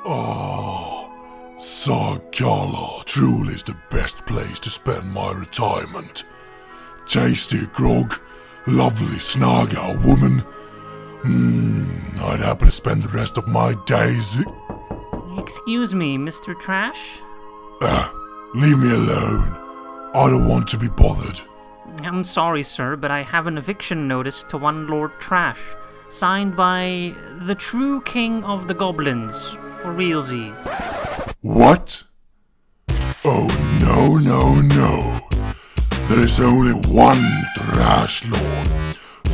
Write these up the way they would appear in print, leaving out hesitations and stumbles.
Oh, Zagh truly is the best place to spend my retirement. Tasty grog, lovely Snarga woman. I'd happily spend the rest of my days. Excuse me, Mr. Trash? Leave me alone. I don't want to be bothered. I'm sorry, sir, but I have an eviction notice to one Lord Trash, signed by the true king of the goblins, for realsies. What? Oh, no. There is only one Trash Lord.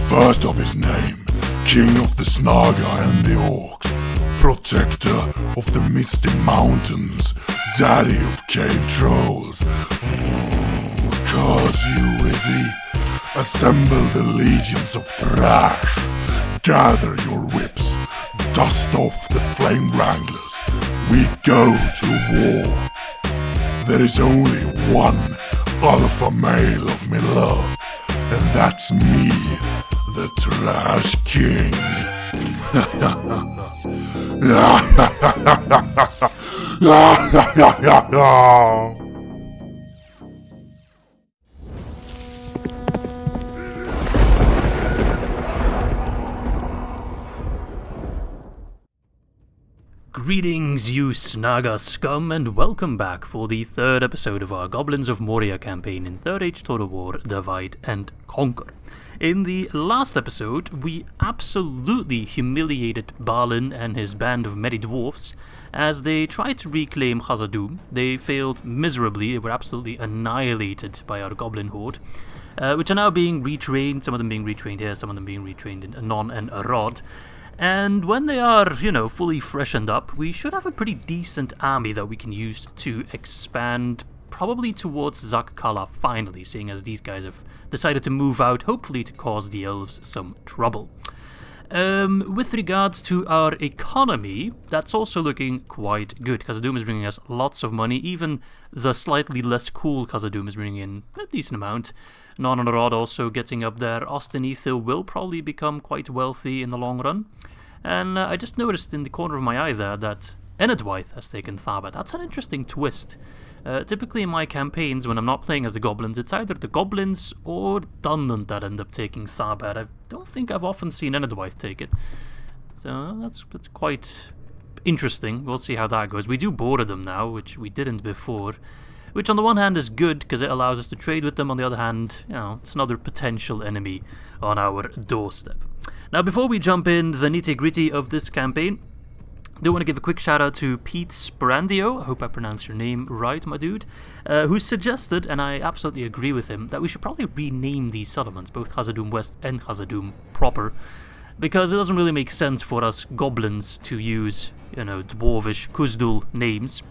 First of his name, King of the Snarga and the Orcs, Protector of the Misty Mountains, Daddy of Cave Trolls. Curse you, Izzy. Assemble the legions of Trash. Gather your whips. Dust off the Flame Wranglers. We go to war. There is only one alpha male of me love, and that's me, the Trash King. Greetings, you Snarga scum, and welcome back for the third episode of our Goblins of Moria campaign in 3rd Age Total War Divide and Conquer. In the last episode, we absolutely humiliated Balin and his band of merry dwarfs as they tried to reclaim Khazad-dûm. They failed miserably. They were absolutely annihilated by our goblin horde, which are now being retrained, some of them being retrained here, some of them being retrained in Anon and Elrond. And when they are, fully freshened up, we should have a pretty decent army that we can use to expand probably towards Zagh finally, seeing as these guys have decided to move out, hopefully to cause the elves some trouble. With regards to our economy, that's also looking quite good. Khazad-dûm is bringing us lots of money. Even the slightly less cool Khazad-dûm is bringing in a decent amount. Non and Rod also getting up there. Ostenethil will probably become quite wealthy in the long run. And I just noticed in the corner of my eye there that Enedwaith has taken Thabet. That's an interesting twist. Typically in my campaigns, when I'm not playing as the goblins, it's either the goblins or Dunnan that end up taking Thabet. I don't think I've often seen Enedwaith take it. So that's quite interesting. We'll see how that goes. We do border them now, which we didn't before. Which on the one hand is good, because it allows us to trade with them. On the other hand, it's another potential enemy on our doorstep. Now, before we jump in the nitty-gritty of this campaign, I do want to give a quick shout out to Pete Sparandio, I hope I pronounced your name right, my dude, who suggested, and I absolutely agree with him, that we should probably rename these settlements, both Khazad-dûm West and Khazad-dûm proper, because it doesn't really make sense for us goblins to use, dwarvish Khuzdul names.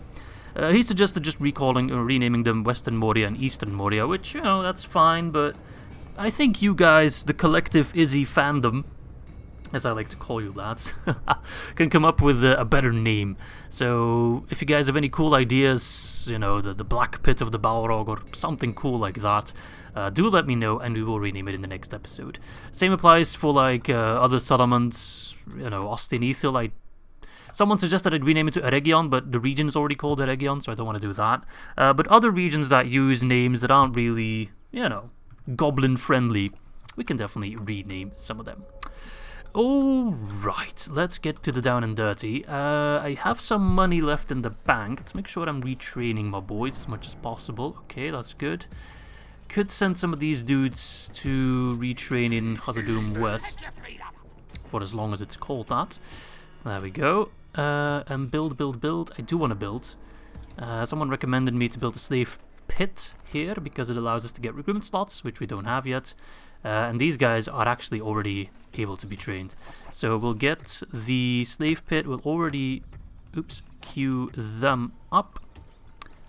He suggested just renaming them Western Moria and Eastern Moria, which, that's fine, but I think you guys, the collective Izzy fandom, as I like to call you lads, can come up with a better name. So if you guys have any cool ideas, the Black Pit of the Balrog or something cool like that, do let me know and we will rename it in the next episode. Same applies for other settlements, Ostenethil. Someone suggested I'd rename it to Eregion, but the region is already called Eregion, so I don't want to do that. But other regions that use names that aren't really, goblin friendly, we can definitely rename some of them. Alright, let's get to the down and dirty. I have some money left in the bank. Let's make sure I'm retraining my boys as much as possible. Okay, that's good. Could send some of these dudes to retrain in Khazad-dûm West, for as long as it's called that. There we go. And build. I do want to build. Someone recommended me to build a slave pit here because it allows us to get recruitment slots, which we don't have yet. And these guys are actually already able to be trained. So we'll get the slave pit. We'll already, queue them up.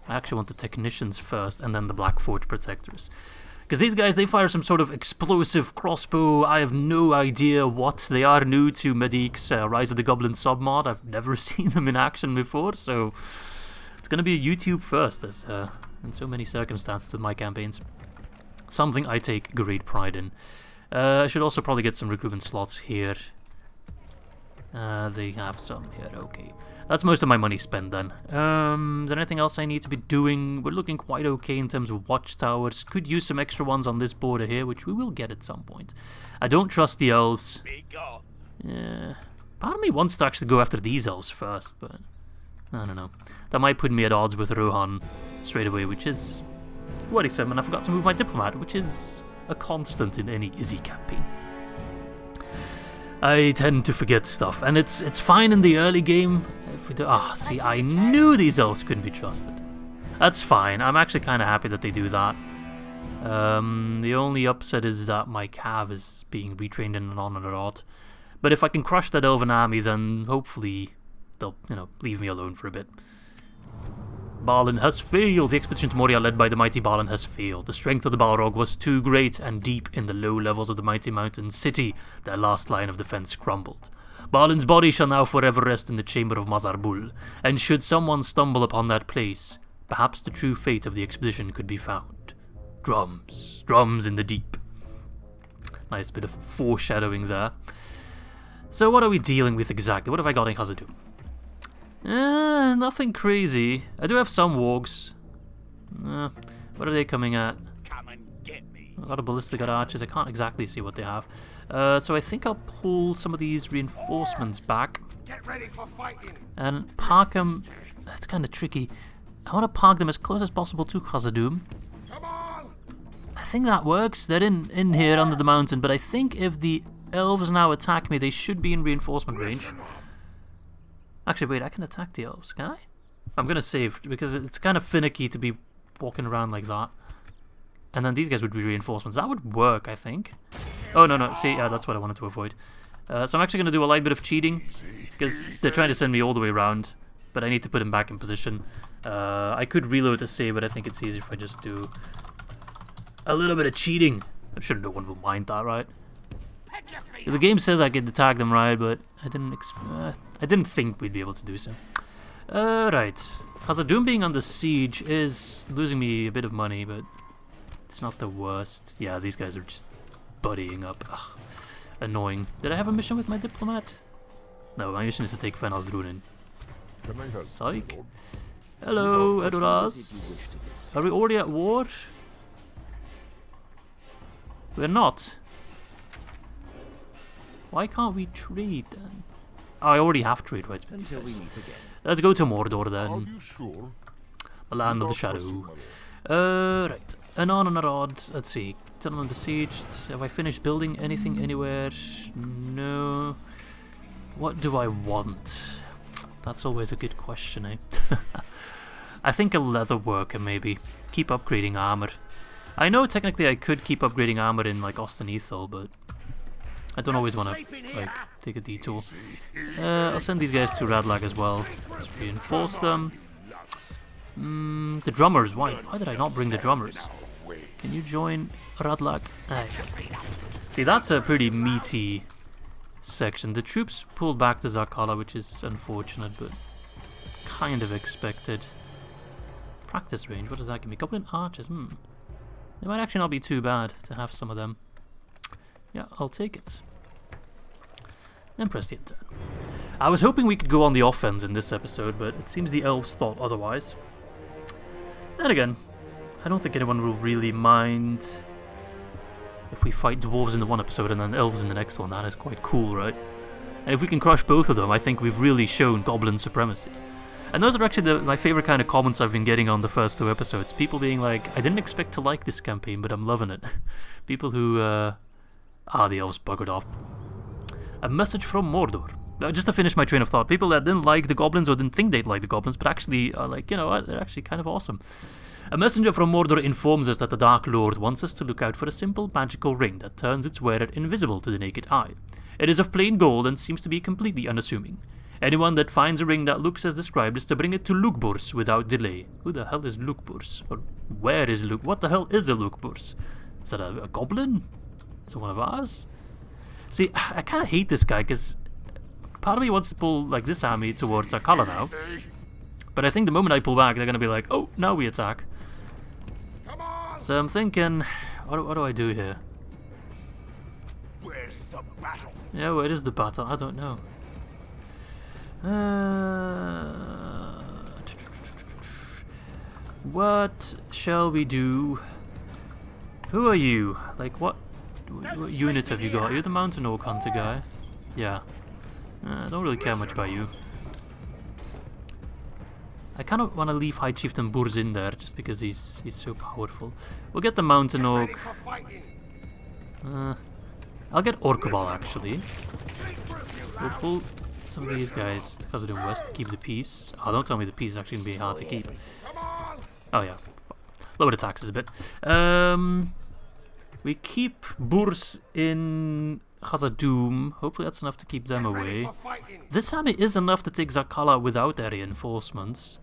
I actually want the technicians first and then the Black Forge protectors. Because these guys, they fire some sort of explosive crossbow. I have no idea what they are. New to Medic's Rise of the Goblin submod. I've never seen them in action before, so it's going to be a YouTube first, as in so many circumstances with my campaigns. Something I take great pride in. I should also probably get some recruitment slots here. They have some here, okay. That's most of my money spent then. Is there anything else I need to be doing? We're looking quite okay in terms of watchtowers. Could use some extra ones on this border here, which we will get at some point. I don't trust the elves. Yeah. Part of me wants to actually go after these elves first, but I don't know. That might put me at odds with Rohan straight away, which is worrisome, and I forgot to move my diplomat, which is a constant in any Izzy campaign. I tend to forget stuff, and it's fine in the early game. If we do, see, I knew these elves couldn't be trusted. That's fine. I'm actually kind of happy that they do that. The only upset is that my cav is being retrained in an honor rod. But if I can crush that elven army, then hopefully they'll, leave me alone for a bit. Balin has failed. The expedition to Moria led by the mighty Balin has failed. The strength of the Balrog was too great, and deep in the low levels of the mighty mountain city, their last line of defense crumbled. Balin's body shall now forever rest in the chamber of Mazarbul, and should someone stumble upon that place, perhaps the true fate of the expedition could be found. Drums. Drums in the deep. Nice bit of foreshadowing there. So what are we dealing with exactly? What have I got in Khazad-dûm? Nothing crazy. I do have some wargs. What are they coming at? Come and get me. I've got a ballistic archers. I can't exactly see what they have. So I think I'll pull some of these reinforcements back. Get ready for fighting. And park them. That's kind of tricky. I want to park them as close as possible to Khazad-dûm. Come on. I think that works. They're in here under the mountain, but I think if the elves now attack me, they should be in reinforcement range. Actually, wait, I can attack the elves, can I? I'm going to save, because it's kind of finicky to be walking around like that. And then these guys would be reinforcements. That would work, I think. Oh, no, see, yeah, that's what I wanted to avoid. So I'm actually going to do a light bit of cheating, because they're trying to send me all the way around, but I need to put them back in position. I could reload to save, but I think it's easier if I just do a little bit of cheating. I'm sure no one will mind that, right? The game says I could attack them, right, but I didn't think we'd be able to do so. Right. Khazad-dûm being under siege is losing me a bit of money, but it's not the worst. Yeah, these guys are just buddying up. Ugh, annoying. Did I have a mission with my diplomat? No, my mission is to take Fenar's Drunin. Psych. Hello, Edoras. Are we already at war? We're not. Why can't we trade then? Oh, I already have trade rights with you guys. Let's go to Mordor then. Sure? The land of the shadow. Right. Anon and Arod. Let's see. Tunnel besieged. Have I finished building anything anywhere? No. What do I want? That's always a good question, eh? I think a leather worker maybe. Keep upgrading armor. I know technically I could keep upgrading armor in like Ostenethal, but I don't always want to like take a detour. I'll send these guys to Radlag as well. Let's reinforce them. The drummers. Why did I not bring the drummers? Can you join Radlag? See, that's a pretty meaty section. The troops pulled back to Zakala, which is unfortunate, but kind of expected. Practice range. What does that give me? Goblin archers. They might actually not be too bad to have some of them. Yeah, I'll take it. And press the enter. I was hoping we could go on the offense in this episode, but it seems the elves thought otherwise. Then again, I don't think anyone will really mind if we fight dwarves in the one episode and then elves in the next one. That is quite cool, right? And if we can crush both of them, I think we've really shown goblin supremacy. And those are actually my favorite kind of comments I've been getting on the first two episodes. People being like, I didn't expect to like this campaign, but I'm loving it. People who, the elves buggered off. A message from Mordor. Just to finish my train of thought, people that didn't like the goblins or didn't think they'd like the goblins, but actually are like, you know what, they're actually kind of awesome. A messenger from Mordor informs us that the Dark Lord wants us to look out for a simple magical ring that turns its wearer invisible to the naked eye. It is of plain gold and seems to be completely unassuming. Anyone that finds a ring that looks as described is to bring it to Lugburs without delay. Who the hell is Lugburs? Or where is Lug? What the hell is a Lugburs? Is that a goblin? Is it one of ours? See, I kind of hate this guy because part of me wants to pull like this army towards Akala now. But I think the moment I pull back, they're going to be like, oh, now we attack. So I'm thinking, what do I do here? Where's the battle? Yeah, where is the battle? I don't know. What shall we do? Who are you? Like, what unit have you got? You're the mountain orc hunter guy. Yeah. I don't really care much about you. I kind of want to leave High Chieftain Burs in there just because he's so powerful. We'll get the mountain orc. I'll get Orcabal actually. We'll pull some of these guys to Khazad-dûm West to keep the peace. Oh, don't tell me the peace is actually going to be hard to keep. Oh yeah. Lower the taxes a bit. We keep Burs in Khazad-dûm. Hopefully that's enough to keep them away. This army is enough to take Zakala without their reinforcements.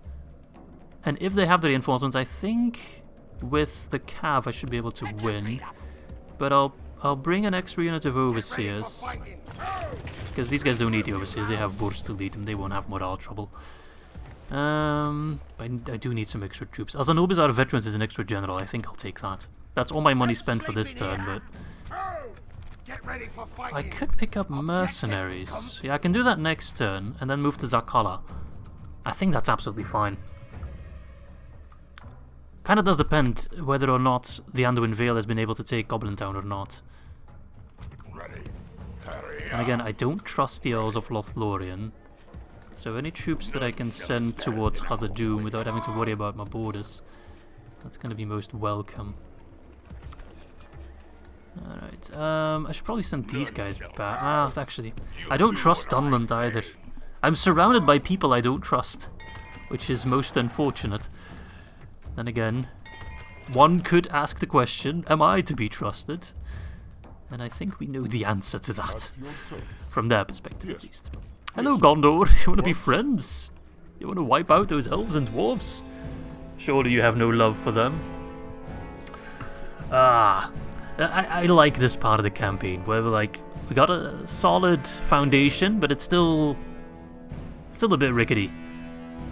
And if they have the reinforcements, I think with the Cav I should be able to win. But I'll bring an extra unit of overseers. Because these guys don't need the overseers, they have Burs to lead them, they won't have morale trouble. I do need some extra troops. As an Obizar veterans is an extra general, I think I'll take that. That's all my money spent for this turn, but I could pick up mercenaries. Yeah, I can do that next turn and then move to Zakala. I think that's absolutely fine. Kind of does depend whether or not the Anduin Vale has been able to take Goblin Town or not. And again, I don't trust the Earls of Lothlorien. So any troops that I can send towards Khazad-dûm without having to worry about my borders, that's going to be most welcome. Alright, I should probably send these guys back. Ah, actually, I don't trust Dunland either. I'm surrounded by people I don't trust, which is most unfortunate. Then again, one could ask the question, am I to be trusted? And I think we know the answer to that, from their perspective at least. Hello Gondor, you want to be friends? You want to wipe out those elves and dwarves? Surely you have no love for them. I like this part of the campaign, where we got a solid foundation, but it's still a bit rickety.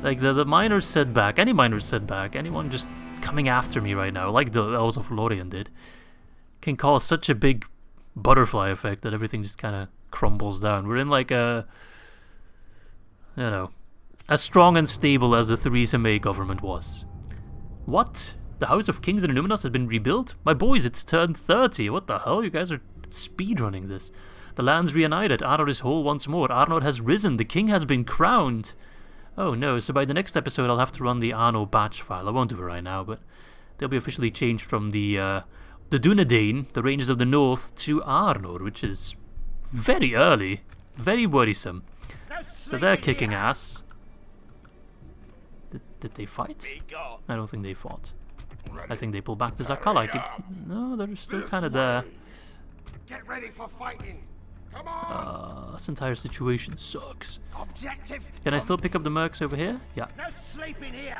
Like the miners setback, any miners setback, anyone just coming after me right now, like the Elves of Lorien did, can cause such a big butterfly effect that everything just kind of crumbles down. We're in like a, you know, as strong and stable as the Theresa May government was. What? The House of Kings in Illuminos has been rebuilt? My boys, it's turn 30. What the hell? You guys are speedrunning this. The land's reunited. Arnor is whole once more. Arnor has risen. The king has been crowned. Oh no, so by the next episode I'll have to run the Arno batch file. I won't do it right now, but they'll be officially changed from the Dunedain, the ranges of the north, to Arnor, which is very early. Very worrisome. So they're kicking ass. Did they fight? I don't think they fought. I think they pulled back to Zakala. No, they're still kind of there. Get ready for fighting. Come on. This entire situation sucks. Can I still pick up the mercs over here? Yeah. No sleeping here.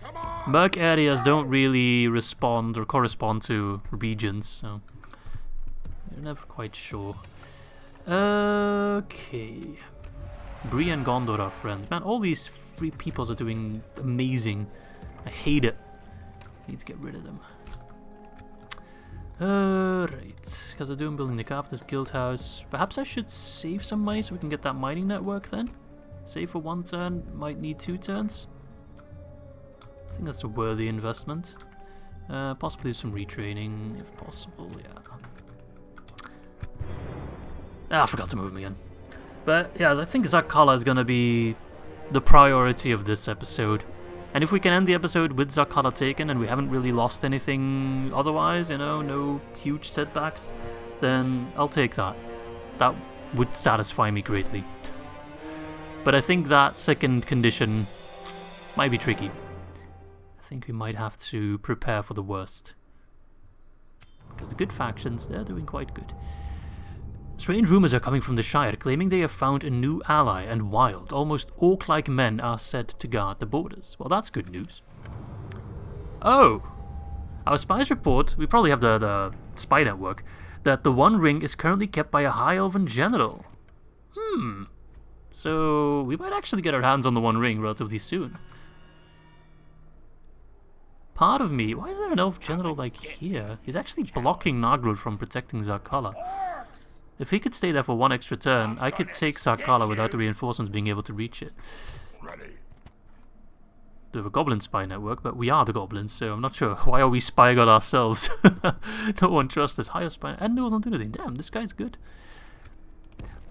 Come on. Merc areas don't really respond or correspond to regions, so you're never quite sure. Okay. Bree and Gondor are friends. Man, all these free peoples are doing amazing. I hate it. Need to get rid of them. Right. Khazad-dûm building the Carpenter's Guild House. Perhaps I should save some money so we can get that mining network then? Save for 1 turn, might need 2 turns. I think that's a worthy investment. Possibly some retraining if possible, yeah. I forgot to move them again. But yeah, I think Zakala is gonna be the priority of this episode. And if we can end the episode with Zakala taken and we haven't really lost anything otherwise, you know, no huge setbacks, then I'll take that. That would satisfy me greatly. But I think that second condition might be tricky. I think we might have to prepare for the worst. Because the good factions, they're doing quite good. Strange rumors are coming from the Shire, claiming they have found a new ally, and wild, almost orc-like men are said to guard the borders. Well, that's good news. Oh! Our spies report, we probably have the spy network, that the One Ring is currently kept by a High Elven general. So, we might actually get our hands on the One Ring relatively soon. Part of me, why is there an elf general like here? He's actually blocking Nagrod from protecting Zakala. If he could stay there for one extra turn, I could take Zagh without the reinforcements being able to reach it. Ready. We have a goblin spy network, but we are the goblins, so I'm not sure. Why are we spying on ourselves? No one trusts us. Higher spy and no one don't do anything. Damn, this guy's good.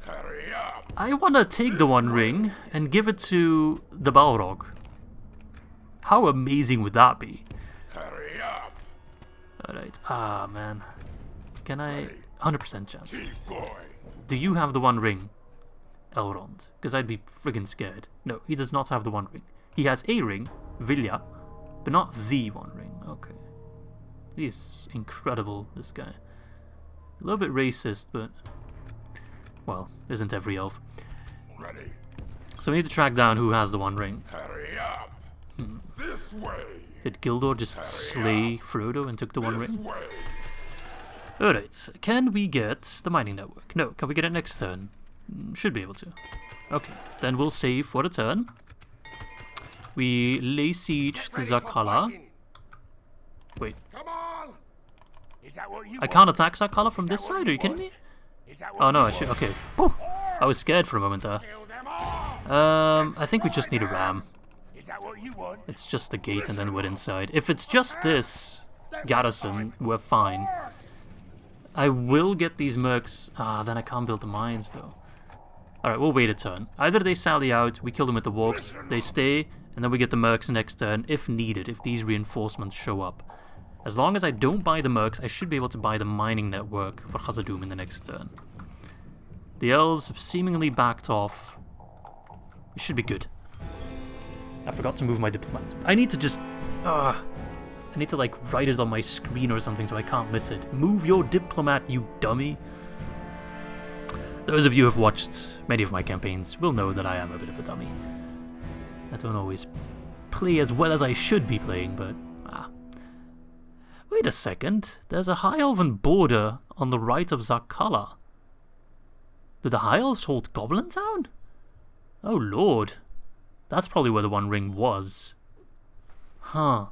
Hurry up. I want to take the One Ring and give it to the Balrog. How amazing would that be? Hurry up. Alright, ah man. Can I... 100% chance. Keep going. Do you have the One Ring, Elrond? Because I'd be friggin' scared. No, he does not have the One Ring. He has a ring, Vilja, but not the One Ring. Okay. He's incredible, this guy. A little bit racist, but... well, isn't every elf. Ready. So we need to track down who has the One Ring. Hurry up. This way. Did Gildor just slay Frodo and took the One This Ring? way. Alright, can we get the mining network? No, can we get it next turn? Should be able to. Okay, then we'll save for a turn. We lay siege to Ready for Zagh. fighting. Wait, Come on. Is that what you I want? can't attack Zagh from Is this that what side? Are you you kidding me? want? Is that what Oh no, you I should. want? Okay. Whew. I was scared for a moment there. Kill them all. I think we just need a ram. Is that what you want? It's just the gate and then we're inside. If it's just this garrison, we're fine. I will get these mercs. Ah, then I can't build the mines though. Alright, we'll wait a turn. Either they sally out, we kill them with the walks, they stay, and then we get the mercs next turn if needed, if these reinforcements show up. As long as I don't buy the mercs, I should be able to buy the mining network for Khazad-dûm in the next turn. The elves have seemingly backed off. We should be good. I forgot to move my diplomat. I need to just... I need to like write it on my screen or something so I can't miss it. Move your diplomat, you dummy. Those of you who have watched many of my campaigns will know that I am a bit of a dummy. I don't always play as well as I should be playing, but... Wait a second. There's a High Elven border on the right of Zagh. Do the High Elves hold Goblin Town? Oh lord. That's probably where the One Ring was. Huh.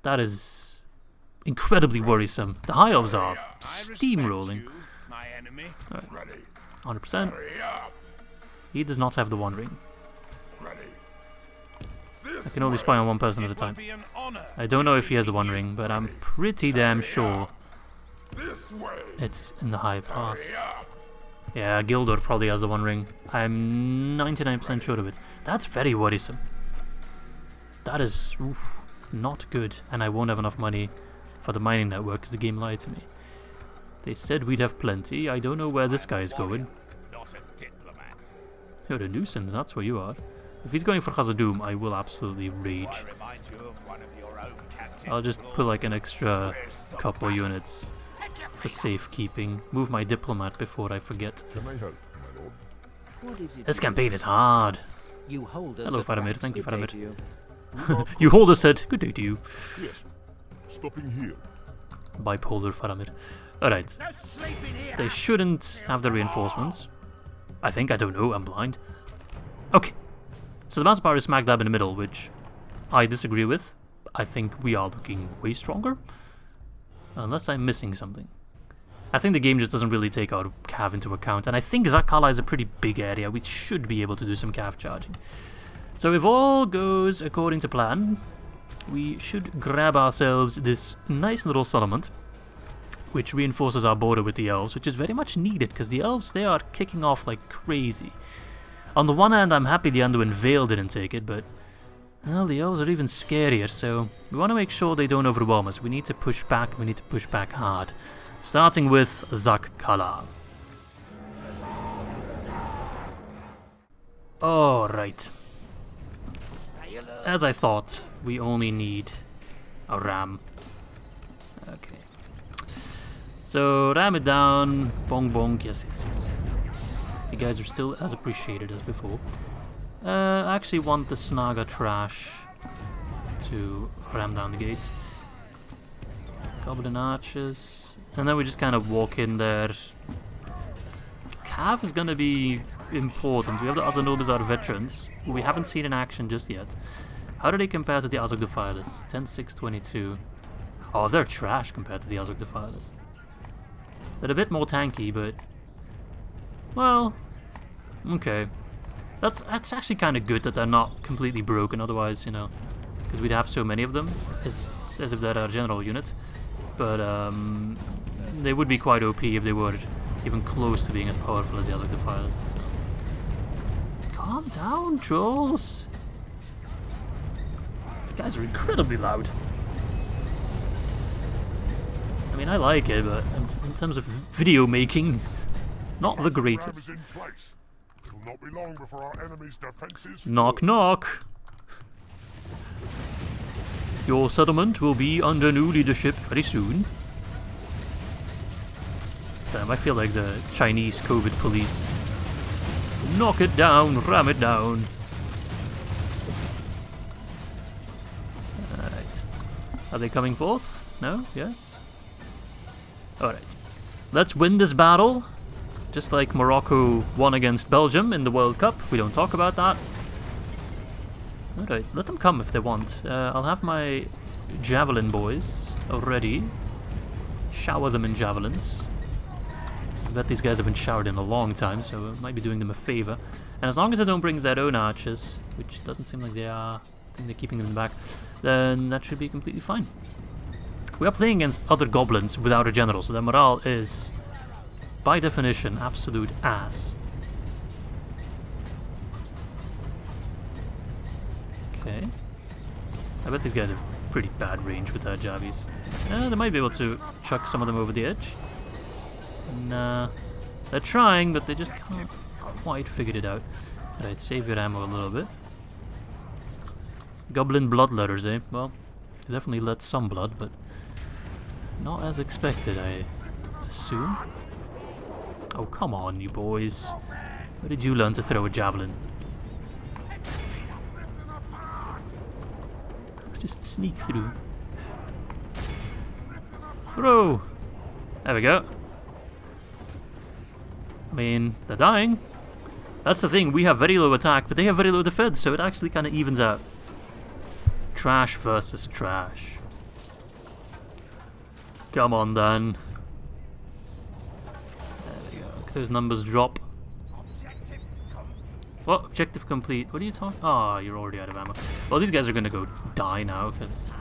That is incredibly worrisome. The High Elves are steamrolling. My enemy. Ready. 100%. Hurry up. He does not have the One Ring. Ready. I can only spy on one person at a time. Be an honor. I don't know if he has the One Ring, but I'm pretty damn sure This way. it's in the High Pass. Hurry up. Yeah, Gildor probably has the One Ring. I'm 99% sure of it. That's very worrisome. That is not good, and I won't have enough money for the mining network because the game lied to me. They said we'd have plenty. I don't know where this guy is going. Not a diplomat. You're a nuisance, that's where you are. If he's going for Khazad-dûm, I will absolutely rage. I remind you of one of your own captains. I'll just put like an extra couple units for safekeeping. Move my diplomat before I forget. Can I help, my lord? What is it? This campaign is hard. You hold us. Hello, at Faramir. once. Thank you, Good day Faramir. to you. You hold us said, good day to you. Yes. Stopping here. Bipolar Faramir. Alright. No sleeping here. They shouldn't have the reinforcements. I think, I don't know, I'm blind. Okay. So the Mouse Bar is smack dab in the middle, which I disagree with. I think we are looking way stronger. Unless I'm missing something. I think the game just doesn't really take our cav into account, and I think Zagh is a pretty big area. We should be able to do some cav charging. So if all goes according to plan, we should grab ourselves this nice little settlement, which reinforces our border with the elves, which is very much needed, because the elves, they are kicking off like crazy. On the one hand, I'm happy the Anduin Vale didn't take it, but, well, the elves are even scarier, so we want to make sure they don't overwhelm us. We need to push back hard. Starting with Zagh. Alright. As I thought, we only need a ram. Okay. So, ram it down. Bong bong. Yes. You guys are still as appreciated as before. I actually want the Snaga trash to ram down the gate. Goblin archers. And then we just kind of walk in there. Cav is going to be important. We have the other nobles are veterans, who we haven't seen in action just yet. How do they compare to the Azog Defilers? 10, 6, 22. Oh, they're trash compared to the Azog Defilers. They're a bit more tanky, but... Well... Okay. That's actually kind of good that they're not completely broken, otherwise, you know... Because we'd have so many of them, as if they're our general unit. But, they would be quite OP if they were even close to being as powerful as the other Defiles, so... Calm down, trolls! The guys are incredibly loud. I mean, I like it, but in terms of video making, not the greatest. It'll not be long before our enemy's defenses Knock knock! Your settlement will be under new leadership very soon. Damn, I feel like the Chinese COVID police. Knock it down, ram it down. Alright. Are they coming forth? No? Yes? Alright. Let's win this battle. Just like Morocco won against Belgium in the World Cup. We don't talk about that. Alright, let them come if they want. I'll have my javelin boys already. Shower them in javelins. I bet these guys have been showered in a long time, so I might be doing them a favor. And as long as they don't bring their own archers, which doesn't seem like they are, I think they're keeping them in the back, then that should be completely fine. We are playing against other goblins without a general, so their morale is, by definition, absolute ass. Okay. I bet these guys have pretty bad range with their jabbies. They might be able to chuck some of them over the edge. Nah. They're trying, but they just can't quite figure it out. Alright, save your ammo a little bit. Goblin bloodletters, eh? Well, they definitely let some blood, but not as expected, I assume. Oh, come on, you boys. Where did you learn to throw a javelin? Just sneak through. Throw! There we go. I mean, they're dying. That's the thing, we have very low attack, but they have very low defense, so it actually kind of evens out. Trash versus trash. Come on, then. There we go. Look at those numbers drop. What? Objective complete. What are you talking? Ah, you're already out of ammo. Well, these guys are gonna go die now, because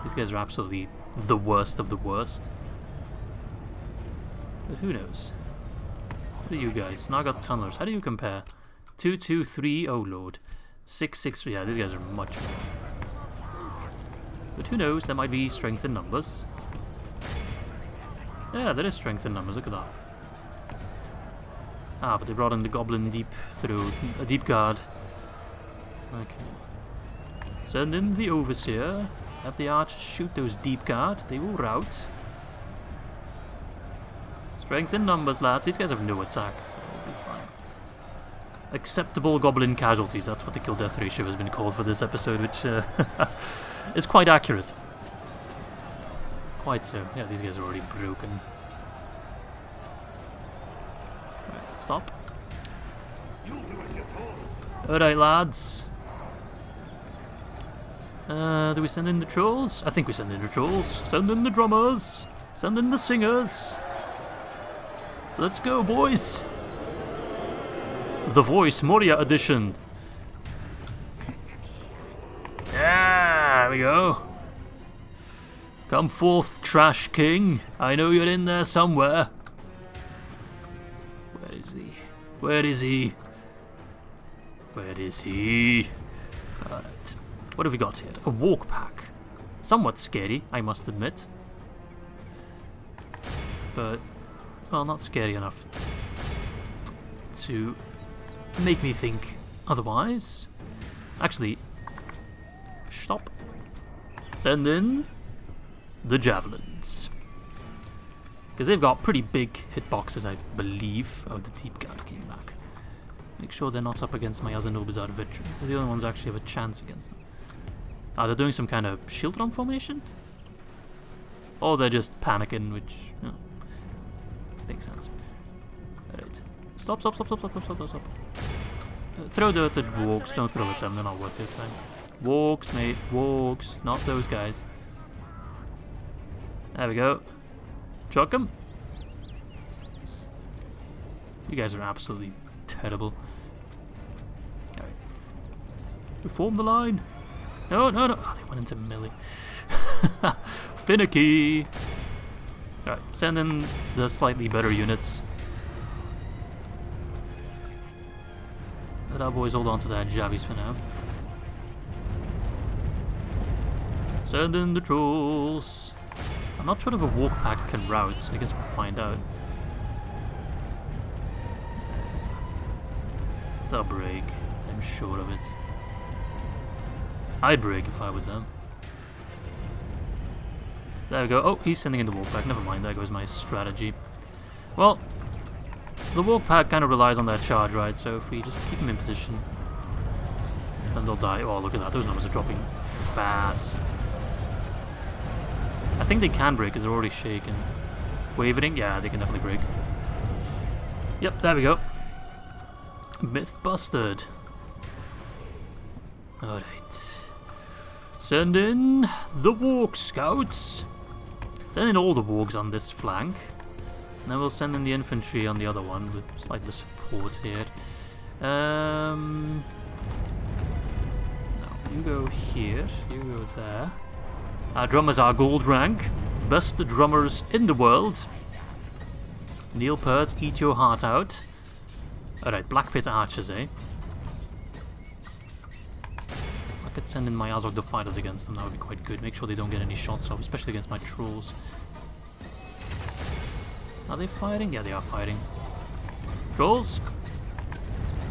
these guys are absolutely the worst of the worst. But who knows? What are you guys? Naga Tunnelers. How do you compare? 2, 2, 3. Oh lord. 6, 6. Yeah, these guys are much more. But who knows? There might be strength in numbers. Yeah, there is strength in numbers. Look at that. Ah, but they brought in the goblin deep through a deep guard. Okay. Send in the overseer. Have the archers shoot those deep guard. They will rout. Strength in numbers, lads. These guys have no attack, so they'll be fine. Acceptable goblin casualties. That's what the kill death ratio has been called for this episode, which is quite accurate. Quite so. Yeah, these guys are already broken. Alright, stop. Alright, lads. Do we send in the trolls? I think we send in the trolls. Send in the drummers. Send in the singers. Let's go, boys! The Voice Moria edition. Yeah, there we go. Come forth, Trash King. I know you're in there somewhere. Where is he? Where is he? Where is he? Alright. What have we got here? A walk pack. Somewhat scary, I must admit. But, well, not scary enough to make me think otherwise. Actually, stop. Send in the javelins. Because they've got pretty big hitboxes, I believe. Oh, the deep guard came back. Make sure they're not up against my Azanobazar veterans. They're the only ones who actually have a chance against them. Ah, they're doing some kind of shield run formation? Or they're just panicking, which, you know, makes sense. Alright. Stop. Throw dirt at walks, don't throw at them, they're not worth their time. Walks, mate, walks, not those guys. There we go. Chuck them. You guys are absolutely terrible. Alright. We form the line. No, no, no. Oh, they went into melee. Finicky. Alright, send in the slightly better units. Let our boys hold on to their jabbies for now. Send in the trolls. I'm not sure if a walk pack can route. I guess we'll find out. They'll break. I'm sure of it. I'd break if I was them. There we go. Oh, he's sending in the walk pack. Never mind. There goes my strategy. Well, the walk pack kind of relies on their charge, right? So if we just keep them in position, then they'll die. Oh, look at that. Those numbers are dropping fast. I think they can break because they're already shaken. Wavering? Yeah, they can definitely break. Yep, there we go. Myth busted. Alright. Send in the Warg Scouts. Send in all the Wargs on this flank. And then we'll send in the infantry on the other one with slight support here. No, you go here, you go there. Our drummers are gold rank. Best drummers in the world. Neil Peart, eat your heart out. Alright, Black Pit archers, eh? I could send in my Azog the fighters against them, that would be quite good. Make sure they don't get any shots off, especially against my trolls. Are they fighting? Yeah, they are fighting. Trolls,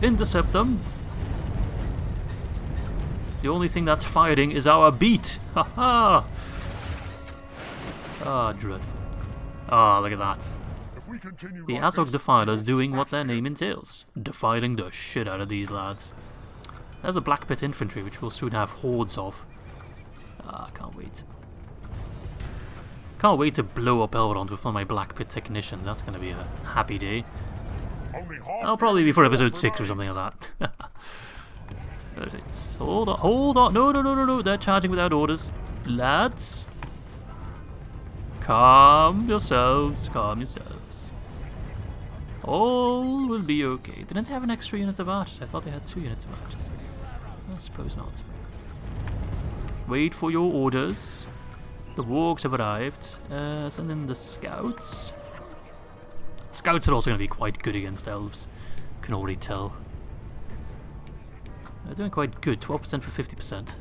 intercept them. The only thing that's fighting is our beat. Haha! Ah, dreadful. Ah, look at that. The Azog Defilers doing what their name entails. Defiling the shit out of these lads. There's a Black Pit infantry, which we'll soon have hordes of. Ah, can't wait. Can't wait to blow up Elrond with one of my Black Pit technicians. That's gonna be a happy day. That'll probably be for episode 6 or something like that. Right. Hold on, hold on. No, no, no, no, no. They're charging without orders. Lads. Calm yourselves, calm yourselves. All will be okay. Didn't they have an extra unit of archers? I thought they had 2 units of archers. I suppose not. Wait for your orders. The wargs have arrived. Send in the scouts. Scouts are also going to be quite good against elves. Can already tell. They're doing quite good. 12% for 50%.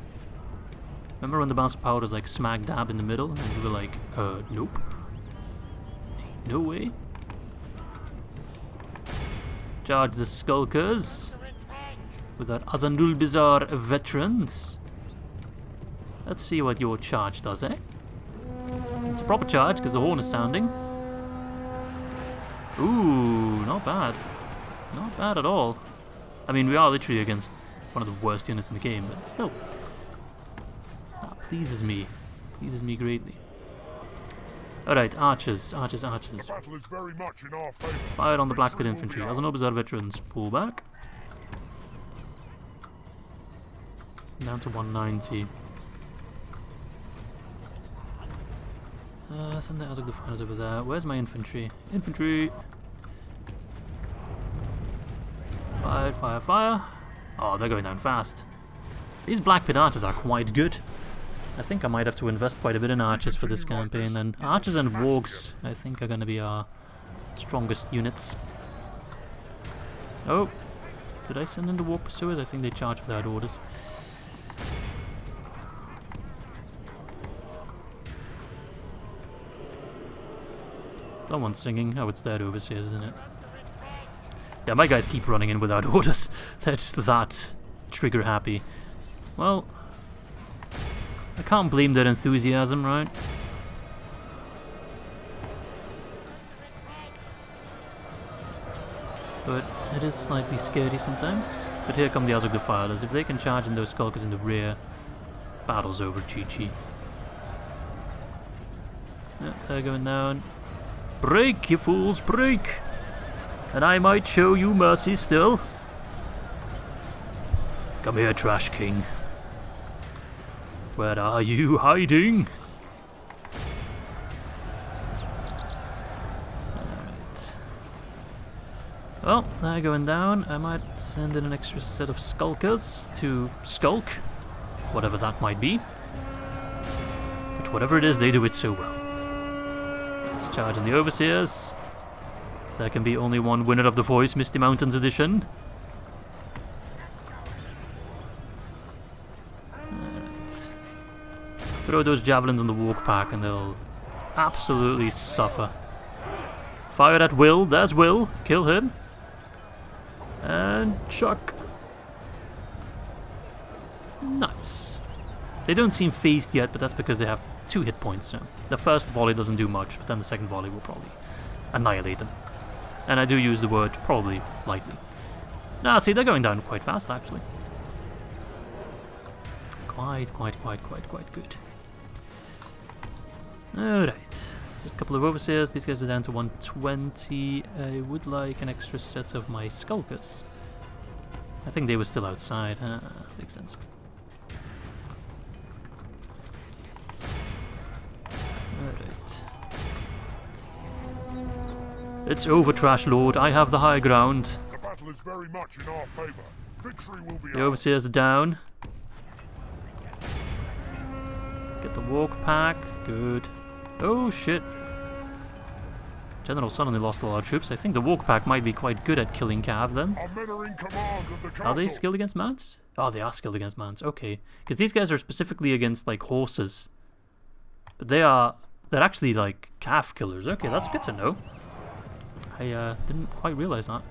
Remember when the bounce of power was like smack dab in the middle? And we were like, nope. No way. Charge the Skulkers with our Azandul Bizarre veterans. Let's see what your charge does, eh? It's a proper charge because the horn is sounding. Ooh, not bad. Not bad at all. I mean, we are literally against one of the worst units in the game, but still. That pleases me. Pleases me greatly. Alright, archers, archers, archers. The battle is very much in our favor. Fire on the Black Pit infantry. Azandul Bizarre veterans, pull back. Down to 190. Send the Azog Defilers over there. Where's my infantry? Infantry! Fire, fire, fire. Oh, they're going down fast. These Black Pit archers are quite good. I think I might have to invest quite a bit in archers for this campaign then. Archers and wargs, I think, are going to be our strongest units. Oh, did I send in the war pursuers? I think they charge without orders. Someone's singing. Oh, it's their overseers, isn't it? Yeah, my guys keep running in without orders. They're just that trigger happy. Well, I can't blame their enthusiasm, right? But it is slightly scary sometimes. But here come the Azog Defilers. If they can charge in those Skulkers in the rear, battle's over, GG. Yeah, they're going down. Break, you fools, break! And I might show you mercy still. Come here, Trash King. Where are you hiding? Alright. Well, they're going down. I might send in an extra set of skulkers to skulk, whatever that might be. But whatever it is, they do it so well. Let's charge on the overseers. There can be only one winner of the voice, Misty Mountains edition. Alright. Throw those javelins on the walk pack and they'll absolutely suffer. Fire at Will. There's Will. Kill him. And chuck. Nice. They don't seem phased yet, but that's because they have 2 hit points. So the first volley doesn't do much, but then the second volley will probably annihilate them. And I do use the word probably lightly. Nah, see, they're going down quite fast, actually. Quite good. Alright. Just a couple of overseers. These guys are down to 120. I would like an extra set of my skulkers. I think they were still outside. Makes sense. Alright. It's over, Trash Lord. I have the high ground. The battle is very much in our favor. Victory will be The overseers are down. Get the walk pack. Good. Oh shit. General suddenly lost all our troops. I think the walk pack might be quite good at killing cav then. Our men are in command of the castle. Are they skilled against mounts? Oh, they are skilled against mounts. Okay. Because these guys are specifically against like horses. But they're actually like cav killers. Okay, that's good to know. I didn't quite realize that.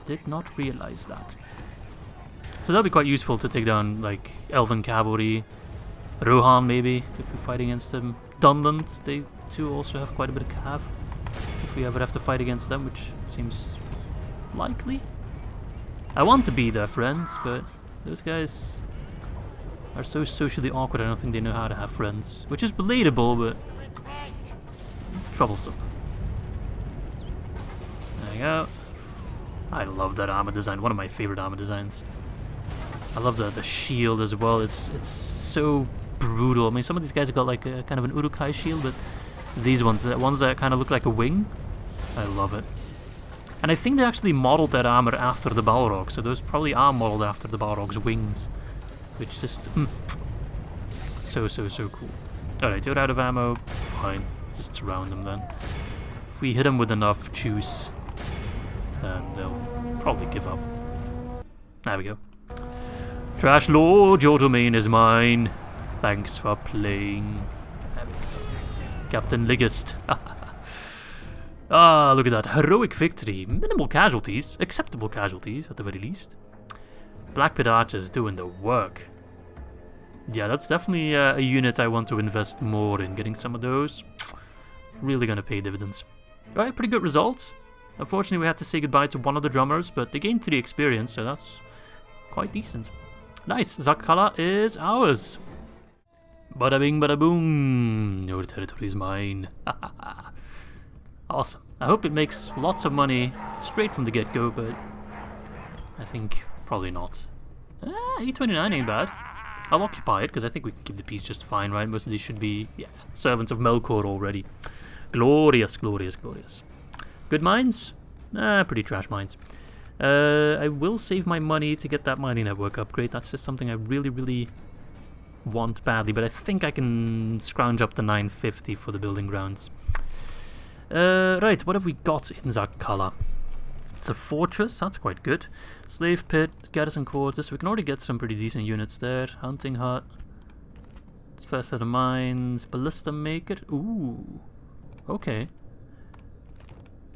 Did not realize that. So that'll be quite useful to take down like Elven cavalry. Rohan maybe, if we fight against them. Dunland, they too also have quite a bit of cav. If we ever have to fight against them, which seems likely. I want to be their friends, but those guys are so socially awkward I don't think they know how to have friends. Which is relatable, but troublesome. There you go. I love that armor design, one of my favorite armor designs. I love the shield as well, it's so brutal. I mean, some of these guys have got like a kind of an Uruk-hai shield, but these ones, the ones that kind of look like a wing, I love it. And I think they actually modeled that armor after the Balrog, so those probably are modeled after the Balrog's wings, which is just so cool. Alright, you're out of ammo, fine, just surround them then. If we hit them with enough juice, then they'll probably give up. There we go. Trash Lord, your domain is mine. Thanks for playing. Captain Ligist. Ah, look at that. Heroic victory. Minimal casualties. Acceptable casualties, at the very least. Black Pit Archers doing the work. Yeah, that's definitely a unit I want to invest more in. Getting some of those. Really gonna pay dividends. Alright, pretty good results. Unfortunately, we had to say goodbye to one of the drummers, but they gained 3 experience, so that's quite decent. Nice. Zagh is ours. Bada bing, bada boom. Your territory is mine. Awesome. I hope it makes lots of money straight from the get-go, but I think probably not. 829 ain't bad. I'll occupy it, because I think we can keep the peace just fine, right? Most of these should be, yeah, servants of Melkor already. Glorious, glorious, glorious. Good mines? Pretty trash mines. I will save my money to get that mining network upgrade. That's just something I really want badly, but I think I can scrounge up to 950 for the building grounds. Right, what have we got in Zagh? It's a fortress, that's quite good. Slave pit, garrison quarters, so we can already get some pretty decent units there. Hunting hut. First set of mines. Ballista maker. Ooh. Okay.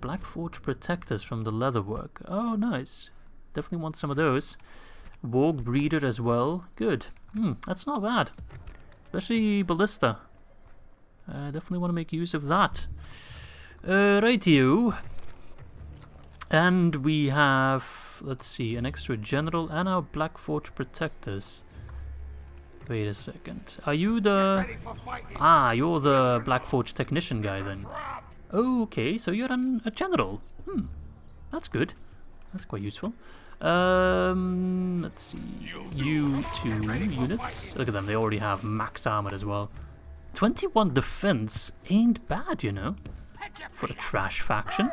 Black Forge protectors from the leatherwork. Oh, nice. Definitely want some of those. Warg breeder as well. Good. That's not bad. Especially ballista. Definitely want to make use of that. Rightio. And we have, let's see, an extra general and our Black Forge protectors. Wait a second. Are you the... Ah, you're the Black Forge technician guy then. Okay, so you're a general. That's good. That's quite useful. Let's see. You 2 units. Look at them, they already have max armor as well. 21 defense ain't bad, you know. for a trash faction.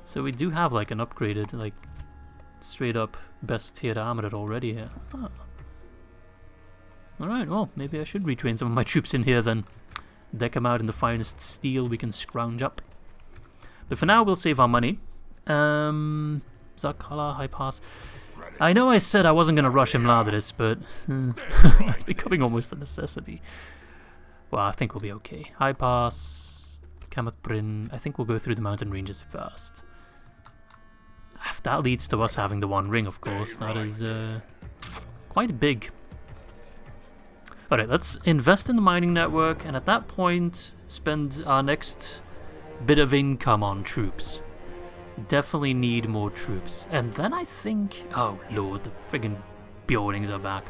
So we do have like an upgraded, like straight up best tier armor already here. Huh. Alright, well, maybe I should retrain some of my troops in here then. Deck them out in the finest steel we can scrounge up. But for now, we'll save our money. Zagh, high pass. I know I said I wasn't going to rush Imladris, but that's becoming almost a necessity. Well, I think we'll be okay. High pass, Kamath Bryn. I think we'll go through the mountain ranges first. If that leads to us having the One Ring, of course, that is quite big. Alright, let's invest in the mining network, and at that point, spend our next bit of income on troops. Definitely need more troops. And then I think... Oh lord, the friggin' Bjornings are back.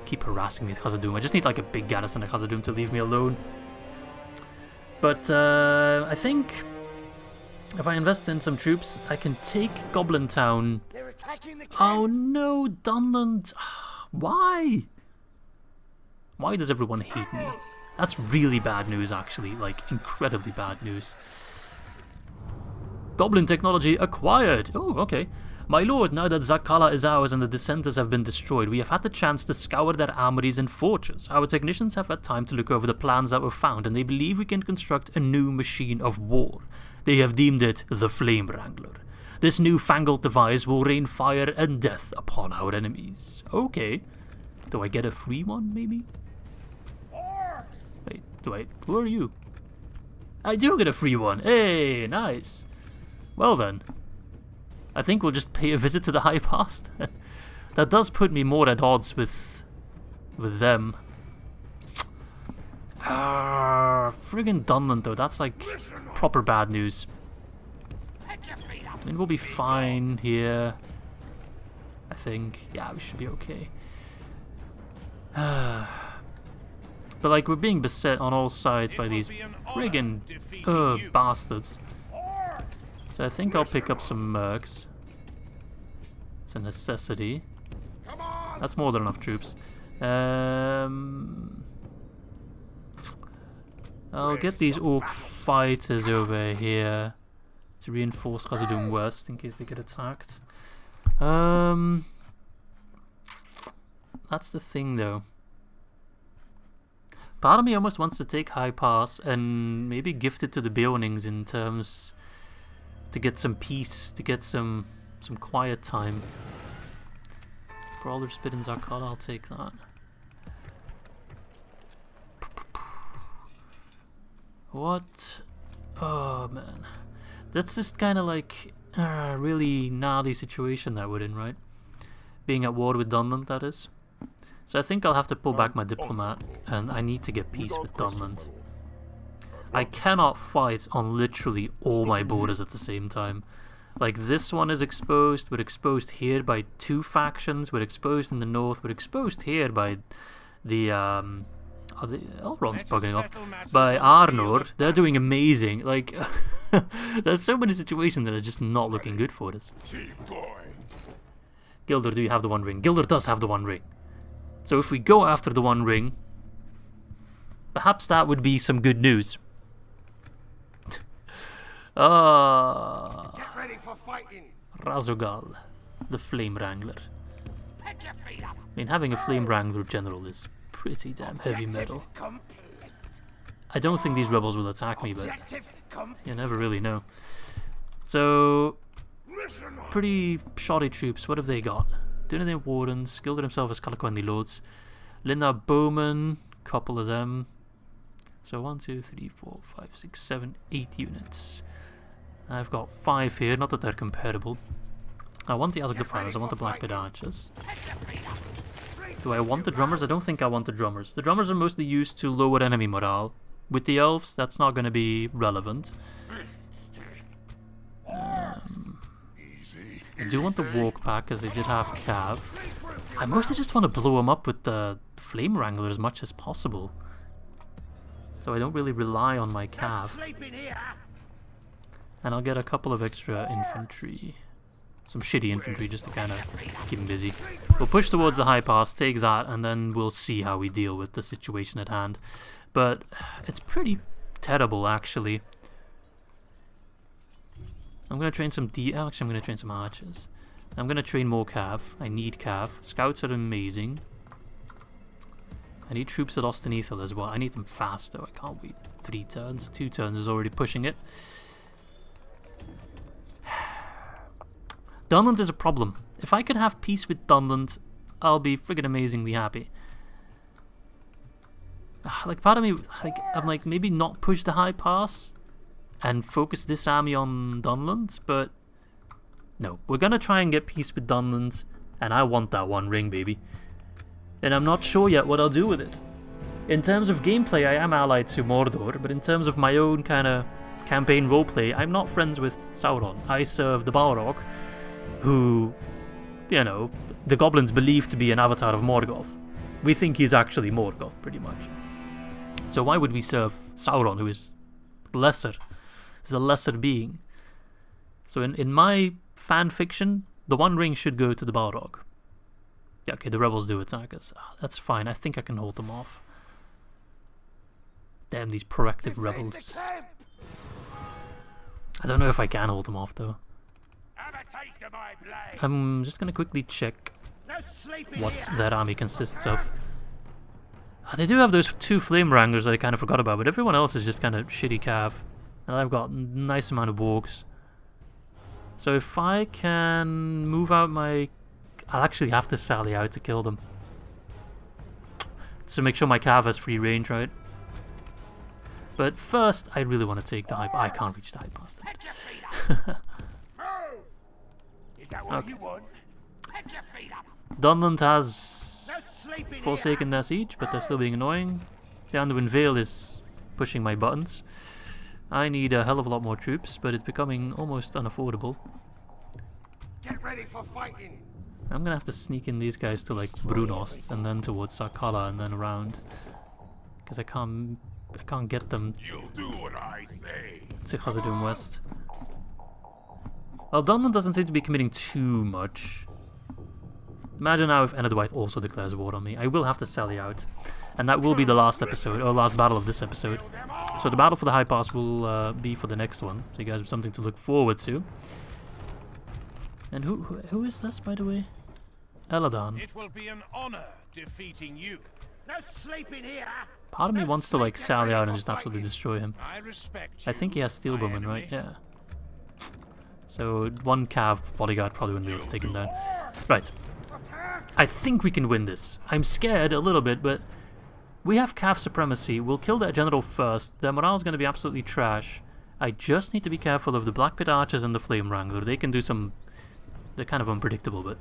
Keep harassing me with Khazad-dûm. I just need like a big garrison at Khazad-dûm to leave me alone. But I think if I invest in some troops, I can take Goblin Town. Oh no, Dunland. Why? Why does everyone hate me? That's really bad news, actually. Like, incredibly bad news. Goblin technology acquired. Oh, okay. My lord, now that Zagh is ours and the dissenters have been destroyed, we have had the chance to scour their armories and forges. Our technicians have had time to look over the plans that were found, and they believe we can construct a new machine of war. They have deemed it the Flame Wrangler. This newfangled device will rain fire and death upon our enemies. Okay. Do I get a free one, maybe? Wait, who are you? I do get a free one. Hey, nice. Well then, I think we'll just pay a visit to the High Pass. That does put me more at odds with them. Friggin' Dunland though, that's like proper bad news. I mean, we'll be fine here. I think. Yeah, we should be okay. But like, we're being beset on all sides by these friggin' bastards. So I think I'll pick up some mercs. It's a necessity. That's more than enough troops. I'll get these Orc fighters over here to reinforce Khazad-dûm West in case they get attacked. That's the thing though. Part of me almost wants to take High Pass and maybe gift it to the Bjornings in terms to get some peace, to get some quiet time. For all their spit in Zagh, I'll take that. What? Oh man, that's just kind of like a really gnarly situation that we're in, right? Being at war with Dunland, that is. So I think I'll have to pull back my diplomat, and I need to get peace with Dunland. I cannot fight on literally all my borders at the same time. Like, this one is exposed, we're exposed here by 2 factions, we're exposed in the north, we're exposed here by the Elrond's bugging off. By Arnor, they're doing amazing. Like, there's so many situations that are just not looking good for us. Gildor, do you have the One Ring? Gildor does have the One Ring. So if we go after the One Ring, perhaps that would be some good news. Get ready for fighting. Razogal, the Flame Wrangler. I mean, having a Flame Wrangler general is pretty damn heavy metal. I don't think these rebels will attack me, but you never really know. So, pretty shoddy troops. What have they got? Dunedain Wardens, Gildor himself as Calaquendi Lords, Lindar Bowman, couple of them. So 1, 2, 3, 4, 5, 6, 7, 8 units. I've got 5 here, not that they're comparable. I want the Azog Defilers, I want the Blackbeard Archers. Do I want the Drummers? I don't think I want the Drummers. The Drummers are mostly used to lower enemy morale. With the Elves, that's not going to be relevant. I do want the Walk Pack, because they did have Cav. I mostly just want to blow them up with the Flame Wrangler as much as possible. So I don't really rely on my Cav. And I'll get a couple of extra infantry. Some shitty infantry just to kind of keep them busy. We'll push towards the High Pass, take that, and then we'll see how we deal with the situation at hand. But it's pretty terrible, actually. I'm gonna train some actually, I'm gonna train some archers. I'm gonna train more cav. I need cav. Scouts are amazing. I need troops at Ostenethal as well. I need them fast, though. I can't wait 3 turns. 2 turns is already pushing it. Dunland is a problem. If I could have peace with Dunland, I'll be friggin' amazingly happy. Like, part of me, like, I'm like, maybe not push the high pass and focus this army on Dunland, but no. We're gonna try and get peace with Dunland, and I want that 1 ring, baby. And I'm not sure yet what I'll do with it. In terms of gameplay, I am allied to Mordor, but in terms of my own kind of campaign roleplay, I'm not friends with Sauron. I serve the Balrog, who, you know, the goblins believe to be an avatar of Morgoth. We think he's actually Morgoth, pretty much. So why would we serve Sauron, who is lesser? He's a lesser being. So in my fan fiction, the 1 ring should go to the Balrog. Yeah, okay, the rebels do attack us. That's fine. I think I can hold them off. Damn, these proactive rebels. I don't know if I can hold them off, though. I'm just gonna quickly check what that army consists of. They do have those 2 flame wranglers that I kind of forgot about, but everyone else is just kind of shitty cav. And I've got a nice amount of orcs. So if I can move out my... I'll actually have to sally out to kill them. So make sure my cav has free range, right? But first, I really want to take the high... I can't reach the high pass. Is that what you want? Dunland has forsaken their siege, but they're still being annoying. The Anduin Vale is pushing my buttons. I need a hell of a lot more troops, but it's becoming almost unaffordable. Get ready for fighting. I'm gonna have to sneak in these guys to like Brunost and then towards Sarkala and then around, because I can't get them You'll do what I say. to Khazad-dûm West. Well, Dunland doesn't seem to be committing too much. Imagine now if Enedwaith also declares war on me. I will have to sally out, and that will be the last episode, or last battle of this episode. So the battle for the high pass will be for the next one, so you guys have something to look forward to. And who is this, by the way? Eladan. It will be an honor defeating you. No sleeping here. Part of me wants to like sally out and just absolutely destroy him. I respect I you, think he has steel my bowman, enemy. right? Yeah. So 1 cav bodyguard probably wouldn't be able to take him down. Right. I think we can win this. I'm scared a little bit, but we have cav supremacy. We'll kill that general first. Their morale's going to be absolutely trash. I just need to be careful of the Black Pit Archers and the Flame Wrangler. They can do some... They're kind of unpredictable, but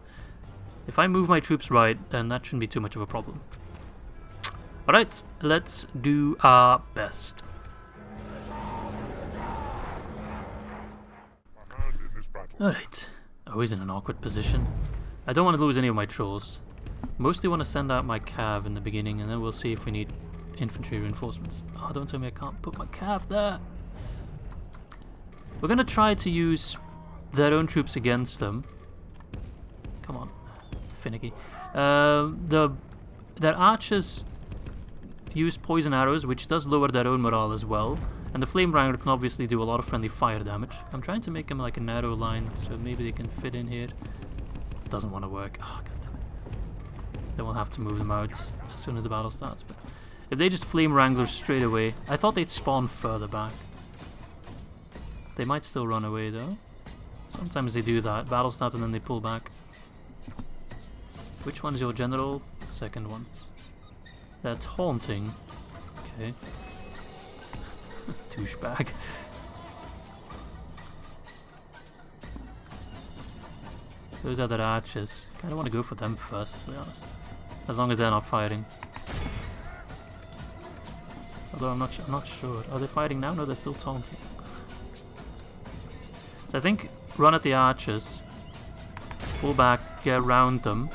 if I move my troops right, then that shouldn't be too much of a problem. Alright, let's do our best. Alright, always in an awkward position. I don't want to lose any of my trolls. Mostly want to send out my cav in the beginning, and then we'll see if we need infantry reinforcements. Oh, don't tell me I can't put my cav there. We're going to try to use their own troops against them. Come on, finicky. Their archers use poison arrows, which does lower their own morale as well. And the Flame Wrangler can obviously do a lot of friendly fire damage. I'm trying to make them like a narrow line, so maybe they can fit in here. Doesn't want to work. Oh, god damn it. Then we'll have to move them out as soon as the battle starts. But if they just Flame Wranglers straight away, I thought they'd spawn further back. They might still run away though. Sometimes they do that. Battle starts and then they pull back. Which one's your general? The second one. They're taunting. Okay. Douchebag. Those other archers. Kinda wanna go for them first, to be honest. As long as they're not fighting. Although I'm not sure. Are they fighting now? No, they're still taunting. So I think run at the archers, pull back, get around them,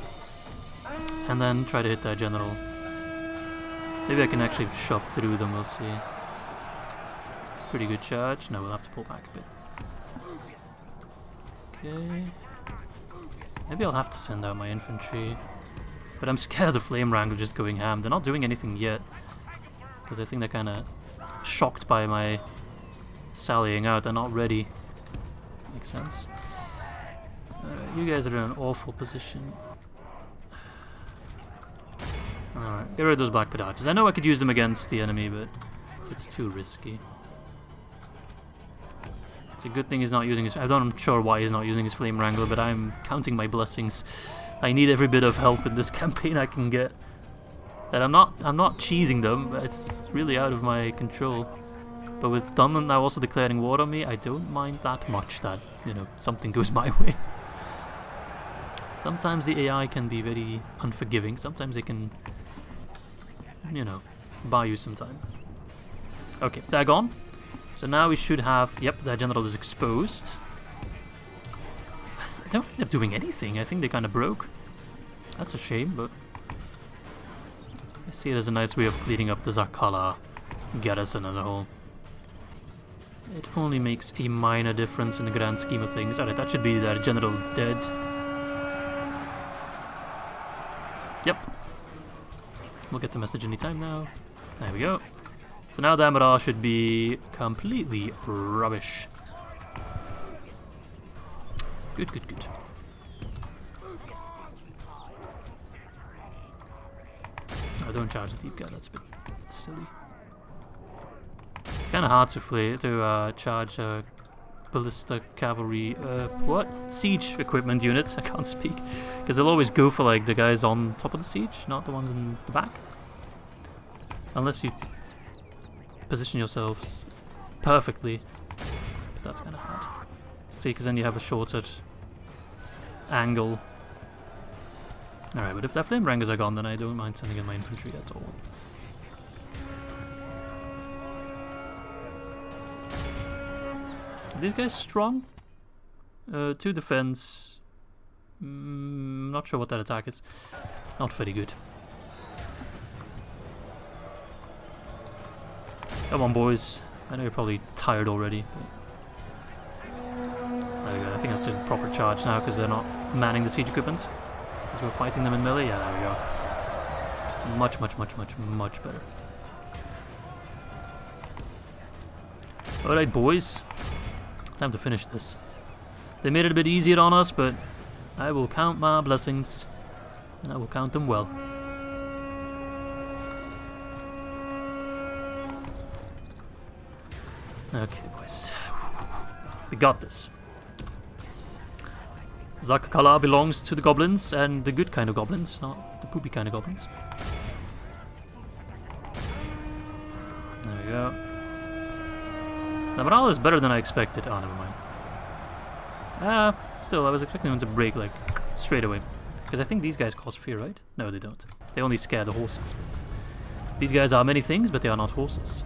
and then try to hit their general. Maybe I can actually shove through them, we'll see. Pretty good charge. No, we'll have to pull back a bit. Okay. Maybe I'll have to send out my infantry. But I'm scared of Flame Wrangler just going ham. They're not doing anything yet, because I think they're kind of shocked by my sallying out. They're not ready. Makes sense. You guys are in an awful position. Alright, get rid of those black pedaches. I know I could use them against the enemy, but it's too risky. It's a good thing he's not using his... I'm not sure why he's not using his Flame Wrangler, but I'm counting my blessings. I need every bit of help in this campaign I can get. And I'm not cheesing them, but it's really out of my control. But with Dunland now also declaring war on me, I don't mind that much that, you know, something goes my way. Sometimes the AI can be very unforgiving. Sometimes they can, you know, buy you some time. Okay, they're gone. So now we should have... Yep, their general is exposed. I don't think they're doing anything. I think they kind of broke. That's a shame, but... I see it as a nice way of cleaning up the Zagh garrison as a whole. It only makes a minor difference in the grand scheme of things. Alright, that should be their general dead. Yep. We'll get the message anytime now. There we go. So now Damara should be completely rubbish. Good, good, good. Oh, don't charge the deep guard, that's a bit silly. It's kind of hard to charge ballista cavalry, what? Siege equipment units, I can't speak. Because they'll always go for like the guys on top of the siege, not the ones in the back. Unless you position yourselves perfectly. But that's kind of hard. See, because then you have a shorter angle. Alright, but if their flame wranglers are gone, then I don't mind sending in my infantry at all. Are these guys strong? 2 defense. Not sure what that attack is. Not very good. Come on, boys. I know you're probably tired already. But there we go. I think that's a proper charge now because they're not manning the siege equipment. Because we're fighting them in melee. Yeah, there we go. Much, much, much, much, much better. Alright, boys. Time to finish this. They made it a bit easier on us, but I will count my blessings. And I will count them well. Okay, boys. We got this. Zagh belongs to the goblins, and the good kind of goblins, not the poopy kind of goblins. There we go. The morale is better than I expected. Oh, never mind. Still, I was expecting them to break, like, straight away. Because I think these guys cause fear, right? No, they don't. They only scare the horses. But these guys are many things, but they are not horses.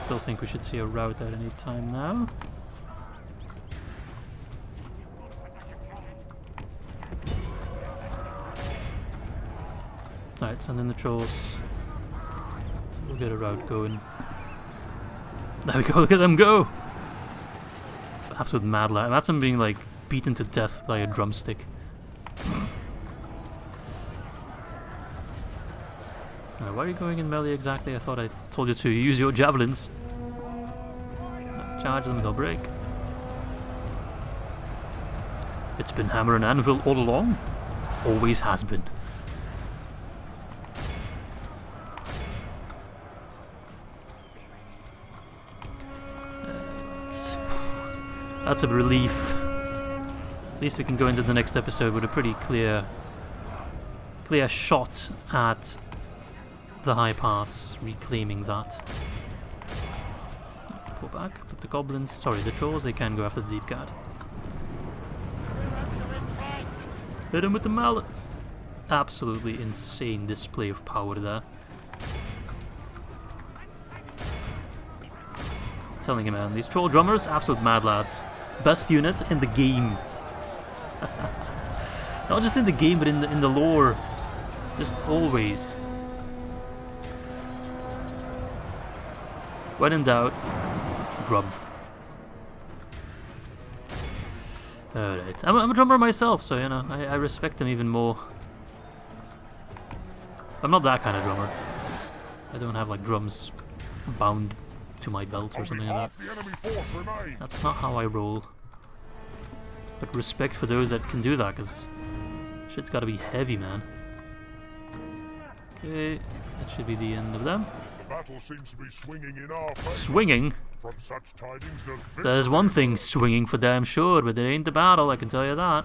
Still think we should see a rout at any time now. Alright, send in the trolls. We'll get a rout going. There we go, look at them go! Absolute mad lad. That's him being like beaten to death by a drumstick. Why are you going in melee exactly? I thought I told you to use your javelins. Charge them, they'll break. It's been hammer and anvil all along. Always has been. That's a relief. At least we can go into the next episode with a pretty clear shot at the high pass, reclaiming that. Pull back, but the goblins, sorry, the trolls, they can go after the deep guard. Hit him with the mallet. Absolutely insane display of power there. Telling you, man, these troll drummers, absolute mad lads. Best unit in the game. Not just in the game, but in the lore. Just always. When in doubt, grub. Alright, I'm a drummer myself, so you know, I respect them even more. I'm not that kind of drummer. I don't have like drums bound to my belt or something like that. That's not how I roll. But respect for those that can do that, because shit's gotta be heavy, man. Okay, that should be the end of them. The battle seems to be swinging in our favor. Swinging? From such tidings does There's one thing swinging for damn sure, but it ain't the battle, I can tell you that.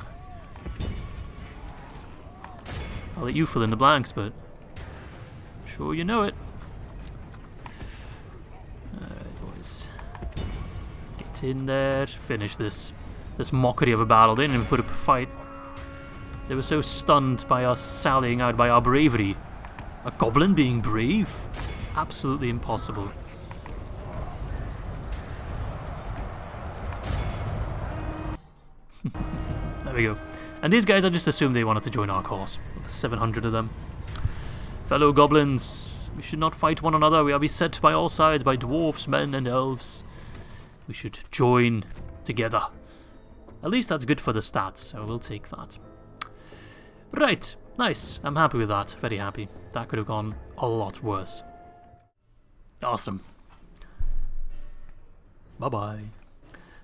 I'll let you fill in the blanks, but I'm sure you know it. Alright, boys. Get in there, finish this mockery of a battle. They didn't even put up a fight. They were so stunned by us sallying out by our bravery. A goblin being brave? Absolutely impossible. There we go. And these guys, I just assumed they wanted to join our cause. With 700 of them. Fellow goblins, we should not fight one another. We are beset by all sides by dwarves, men, and elves. We should join together. At least that's good for the stats, so we'll take that. Right, nice. I'm happy with that. Very happy. That could have gone a lot worse. Awesome. Bye-bye.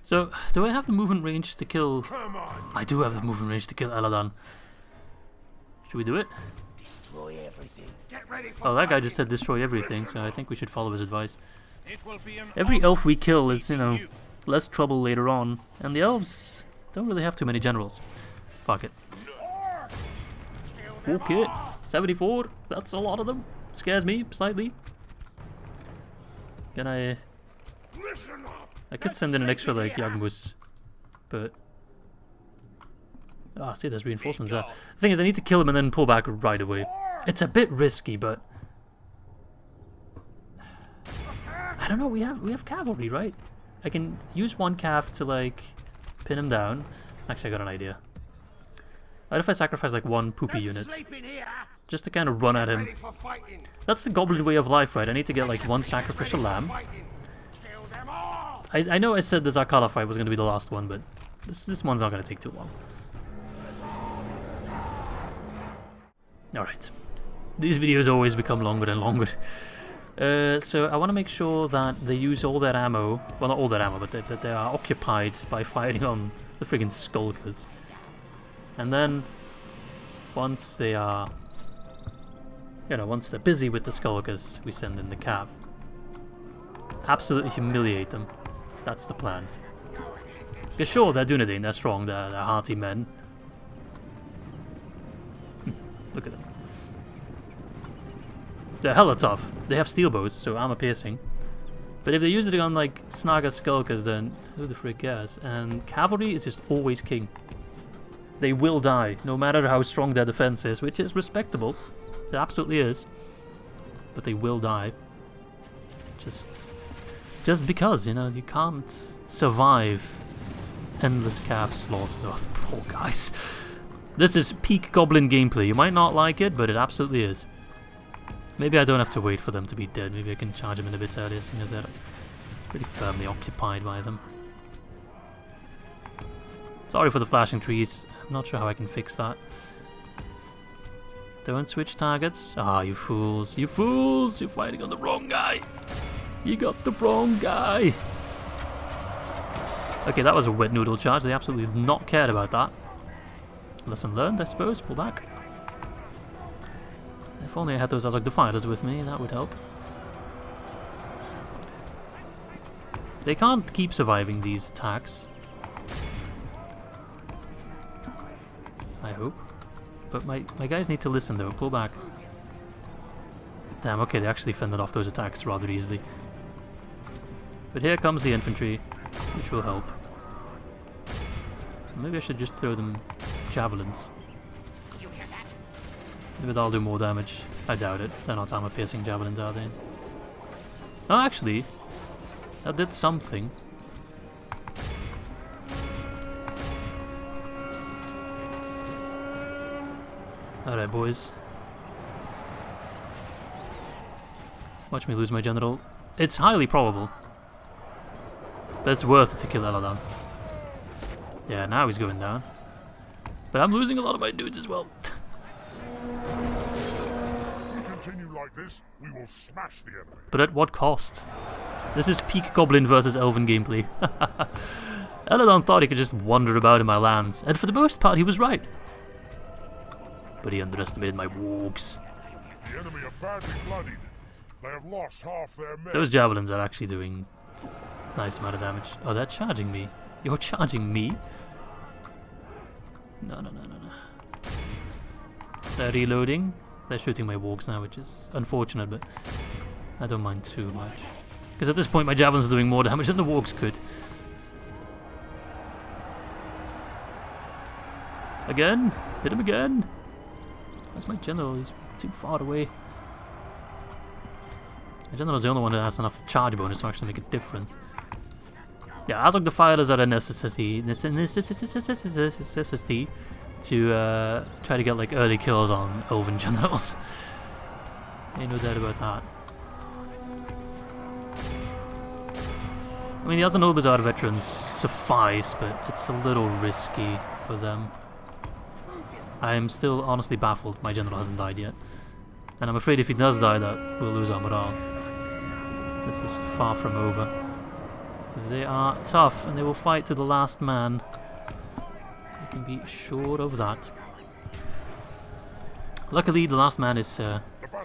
So, do I have the movement range to kill... I do have the movement range to kill Elrond. Should we do it? Destroy everything. Get ready for Oh, that guy just said destroy everything, so I think we should follow his advice. It will be an Every honor elf we kill is, you know, you. less trouble later on. And the elves don't really have too many generals. Fuck it. Fuck it. 74, that's a lot of them. Scares me, slightly. Can I... Listen up. I could send in an extra, like, Yagmus, but... Ah, see, there's reinforcements there. The thing is, I need to kill him and then pull back right away. It's a bit risky, but... I don't know, we have cavalry, right? I can use one cav to, like, pin him down. Actually, I got an idea. What if I sacrifice, like, one poopy unit? Just to kind of run at him. That's the goblin way of life, right? I need to get, like, one sacrificial lamb. I know I said the Zagh fight was going to be the last one, but this one's not going to take too long. Alright. These videos always become longer and longer. So I want to make sure that they use all their ammo, well not all their ammo, but that they are occupied by fighting on the friggin' skulkers. And then, once they are, you know, once they're busy with the skulkers, we send in the cav. Absolutely humiliate them. That's the plan. Because sure, they're Dunedain, they're strong, they're hearty men. Look at them. They're hella tough. They have steel bows, so armor piercing. But if they use it on like Snaga skulkers, then who the frick cares? And cavalry is just always king. They will die, no matter how strong their defense is, which is respectable. It absolutely is. But they will die. Just because, you know, you can't survive endless cav slaughters. Oh, poor guys. This is peak goblin gameplay. You might not like it, but it absolutely is. Maybe I don't have to wait for them to be dead. Maybe I can charge them in a bit earlier, seeing as they're pretty firmly occupied by them. Sorry for the flashing trees. I'm not sure how I can fix that. Don't switch targets. Ah, you fools. You fools! You're fighting on the wrong guy. You got the wrong guy. Okay, that was a wet noodle charge. They absolutely not cared about that. Lesson learned, I suppose. Pull back. If only I had those Azog Defilers with me, that would help. They can't keep surviving these attacks. I hope. But my guys need to listen though. Pull back. Damn, okay, they actually fended off those attacks rather easily. But here comes the infantry, which will help. Maybe I should just throw them javelins. Maybe that'll do more damage. I doubt it. They're not armor-piercing javelins, are they? Oh, actually, that did something. Alright, boys. Watch me lose my general. It's highly probable. But it's worth it to kill Elrond. Yeah, now he's going down. But I'm losing a lot of my dudes as well. like this, we will smash the enemy. But at what cost? This is peak Goblin versus Elven gameplay. Elrond thought he could just wander about in my lands, and for the most part he was right. But he underestimated my wargs. The enemy are badly bloodied. They have lost half their men. Those javelins are actually doing a nice amount of damage. Oh, they're charging me. You're charging me? No. They're reloading. They're shooting my wargs now, which is unfortunate, but I don't mind too much. Because at this point my javelins are doing more damage than the wargs could. Again? Hit him again! Where's my general? He's too far away. My general's the only one that has enough charge bonus to actually make a difference. Yeah, Azog Defilers are a necessity to try to get like early kills on Elven generals. Ain't no doubt about that. I mean, the other Noblezard veterans suffice, but it's a little risky for them. I am still honestly baffled my general hasn't died yet. And I'm afraid if he does die, that we'll lose our morale. This is far from over. Because they are tough, and they will fight to the last man. You can be sure of that. Luckily, the last man is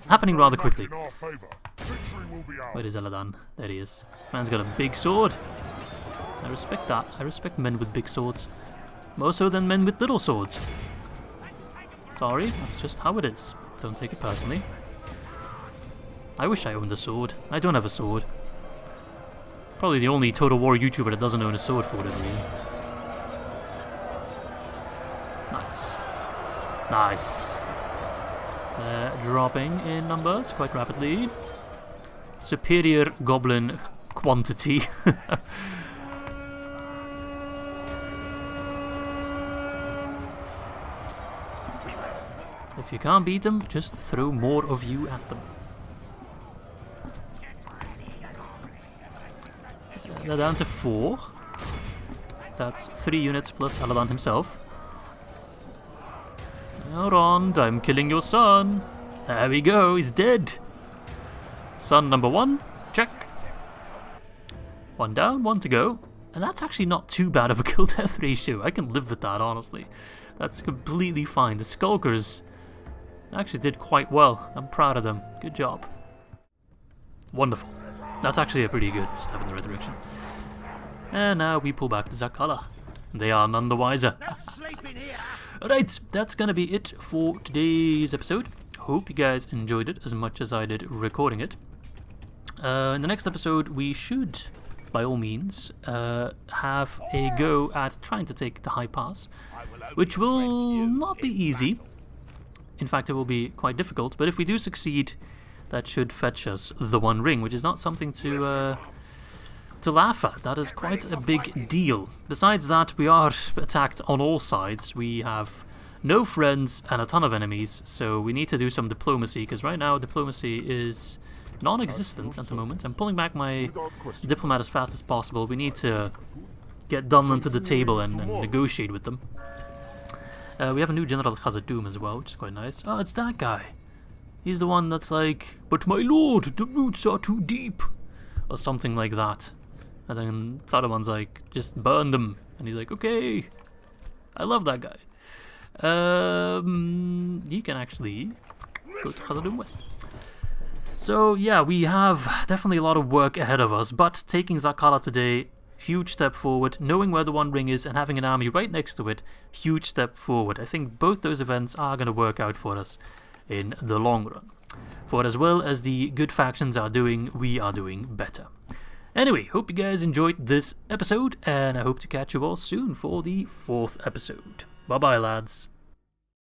happening rather quickly. Where is Eladan? There he is. Man's got a big sword. I respect that. I respect men with big swords. More so than men with little swords. Sorry, that's just how it is. Don't take it personally. I wish I owned a sword. I don't have a sword. Probably the only Total War YouTuber that doesn't own a sword for whatever reason. Nice. Nice. Dropping in numbers quite rapidly. Superior goblin quantity. If you can't beat them, just throw more of you at them. They're down to 4. That's 3 units plus Elrond himself. Elrond, I'm killing your son. There we go, he's dead. Son number 1, check. 1 down, 1 to go. And that's actually not too bad of a kill death ratio. I can live with that, honestly. That's completely fine. The Skulkers actually did quite well. I'm proud of them. Good job. Wonderful. That's actually a pretty good step in the right direction. And now we pull back the Zagh. They are none the wiser. Alright, that's gonna be it for today's episode. Hope you guys enjoyed it as much as I did recording it. In the next episode we should, by all means, have a go at trying to take the high pass, which will not be easy. In fact, it will be quite difficult, but if we do succeed, that should fetch us the One Ring, which is not something to laugh at. That is quite a big deal. Besides that, we are attacked on all sides. We have no friends and a ton of enemies, so we need to do some diplomacy, because right now diplomacy is non-existent at the moment. I'm pulling back my diplomat as fast as possible. We need to get Dunland to the table and negotiate with them. We have a new General Khazad-dûm as well, which is quite nice. Oh, it's that guy. He's the one that's like, "But my lord, the roots are too deep," or something like that. And then Saruman's like, "Just burn them," and he's like, "Okay." I love that guy. He can actually go to Khazad-dûm West. So yeah, we have definitely a lot of work ahead of us, but taking Zagh today, huge step forward. Knowing where the One Ring is and having an army right next to it, huge step forward. I think both those events are going to work out for us in the long run. For as well as the good factions are doing, we are doing better. Anyway, hope you guys enjoyed this episode, and I hope to catch you all soon for the 4th episode. Bye bye, lads.